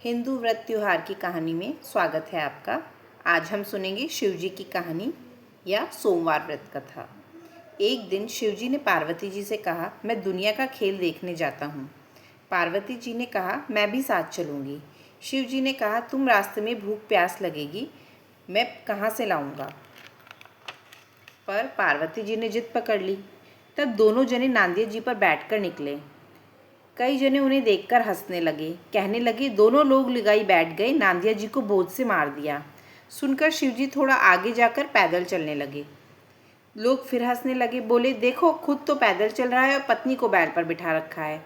हिंदू व्रत त्योहार की कहानी में स्वागत है आपका। आज हम सुनेंगे शिवजी की कहानी या सोमवार व्रत कथा। एक दिन शिवजी ने पार्वती जी से कहा, मैं दुनिया का खेल देखने जाता हूँ। पार्वती जी ने कहा, मैं भी साथ चलूँगी। शिवजी ने कहा, तुम रास्ते में भूख प्यास लगेगी, मैं कहाँ से लाऊँगा। पर पार्वती जी ने जिद पकड़ ली। तब दोनों जने नांदिया जी पर बैठकर निकले। कई जने उन्हें देखकर हंसने लगे, कहने लगे, दोनों लोग लगाई बैठ गए, नांदिया जी को बोझ से मार दिया। सुनकर शिवजी थोड़ा आगे जाकर पैदल चलने लगे। लोग फिर हंसने लगे, बोले, देखो खुद तो पैदल चल रहा है और पत्नी को बैल पर बिठा रखा है।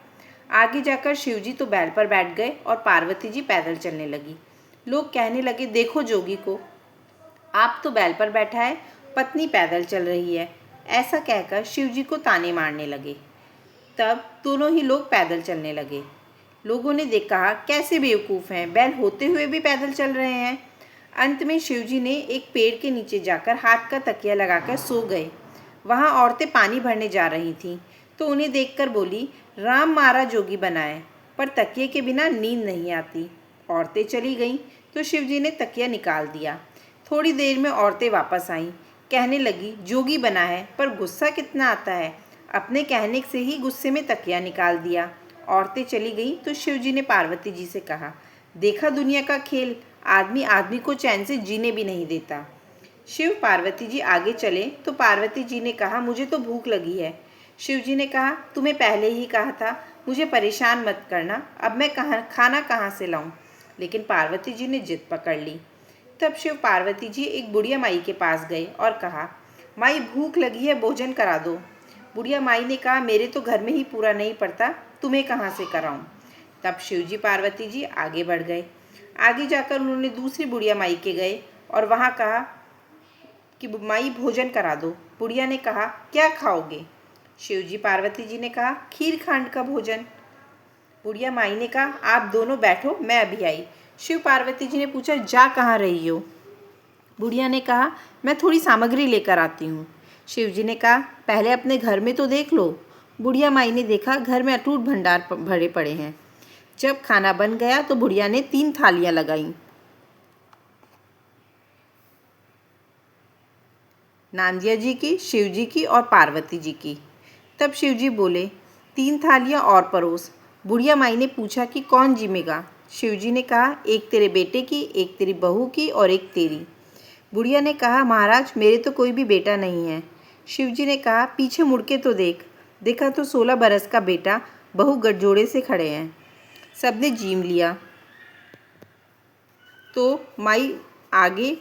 आगे जाकर शिवजी तो बैल पर बैठ गए और पार्वती जी पैदल चलने लगी। लोग कहने लगे, देखो जोगी को, आप तो बैल पर बैठा है, पत्नी पैदल चल रही है। ऐसा कहकर शिवजी को ताने मारने लगे। तब दोनों ही लोग पैदल चलने लगे। लोगों ने देखा, कैसे बेवकूफ़ हैं, बैल होते हुए भी पैदल चल रहे हैं। अंत में शिवजी ने एक पेड़ के नीचे जाकर हाथ का तकिया लगाकर सो गए। वहाँ औरतें पानी भरने जा रही थीं, तो उन्हें देखकर बोली, राम मारा जोगी बनाए, पर तकिए के बिना नींद नहीं आती। औरतें चली गईं तो शिवजी ने तकिया निकाल दिया। थोड़ी देर में औरतें वापस आईं, कहने लगी, जोगी बना है पर गुस्सा कितना आता है, अपने कहने से ही गुस्से में तकिया निकाल दिया। औरतें चली गईं तो शिवजी ने पार्वती जी से कहा, देखा दुनिया का खेल, आदमी आदमी को चैन से जीने भी नहीं देता। शिव पार्वती जी आगे चले तो पार्वती जी ने कहा, मुझे तो भूख लगी है। शिवजी ने कहा, तुम्हें पहले ही कहा था, मुझे परेशान मत करना, अब मैं खाना कहाँ से लाऊं। लेकिन पार्वती जी ने जिद पकड़ ली। तब शिव पार्वती जी एक बुढ़िया माई के पास गए और कहा, माई भूख लगी है, भोजन करा दो। बुढ़िया माई ने कहा, मेरे तो घर में ही पूरा नहीं पड़ता, तुम्हें कहाँ से कराऊं। तब शिवजी पार्वती जी आगे बढ़ गए। आगे जाकर उन्होंने दूसरी बुढ़िया माई के गए और वहाँ कहा कि माई भोजन करा दो। बुढ़िया ने कहा, क्या खाओगे। शिवजी पार्वती जी ने कहा, खीर खांड का भोजन। बुढ़िया माई ने कहा, आप दोनों बैठो, मैं अभी आई। शिव पार्वती जी ने पूछा, जा कहाँ रही हो। बुढ़िया ने कहा, मैं थोड़ी सामग्री लेकर आती हूँ। शिवजी ने कहा, पहले अपने घर में तो देख लो। बुढ़िया माई ने देखा, घर में अटूट भंडार भरे पड़े हैं। जब खाना बन गया तो बुढ़िया ने 3 थालियां लगाईं, नांदिया जी की, शिवजी की और पार्वती जी की। तब शिवजी बोले, 3 थालियां और परोस। बुढ़िया माई ने पूछा कि कौन जिमेगा। शिवजी ने कहा, एक तेरे बेटे की, एक तेरी बहू की और एक तेरी। बुढ़िया ने कहा, महाराज मेरे तो कोई भी बेटा नहीं है। शिवजी ने कहा, पीछे मुड़ के तो देख। देखा तो 16 बरस का बेटा बहू गठजोड़े से खड़े हैं। सबने जीम लिया तो माई आगे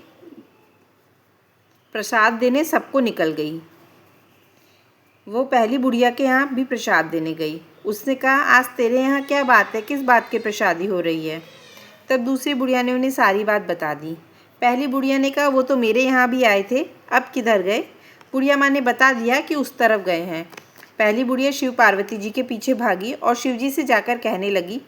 प्रसाद देने सबको निकल गई। वो पहली बुढ़िया के यहाँ भी प्रसाद देने गई। उसने कहा, आज तेरे यहाँ क्या बात है, किस बात की प्रसादी हो रही है। तब दूसरी बुढ़िया ने उन्हें सारी बात बता दी। पहली बुढ़िया ने कहा, वो तो मेरे यहाँ भी आए थे, अब किधर गए। बुढ़िया माँ ने बता दिया कि उस तरफ गए हैं। पहली बुढ़िया शिव पार्वती जी के पीछे भागी और शिवजी से जाकर कहने लगी,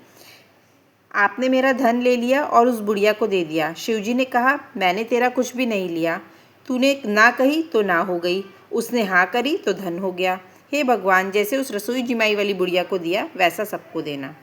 आपने मेरा धन ले लिया और उस बुढ़िया को दे दिया। शिवजी ने कहा, मैंने तेरा कुछ भी नहीं लिया, तूने ना कही तो ना हो गई, उसने हाँ करी तो धन हो गया। हे भगवान, जैसे उस रसोई जिमाई वाली बुढ़िया को दिया वैसा सबको देना।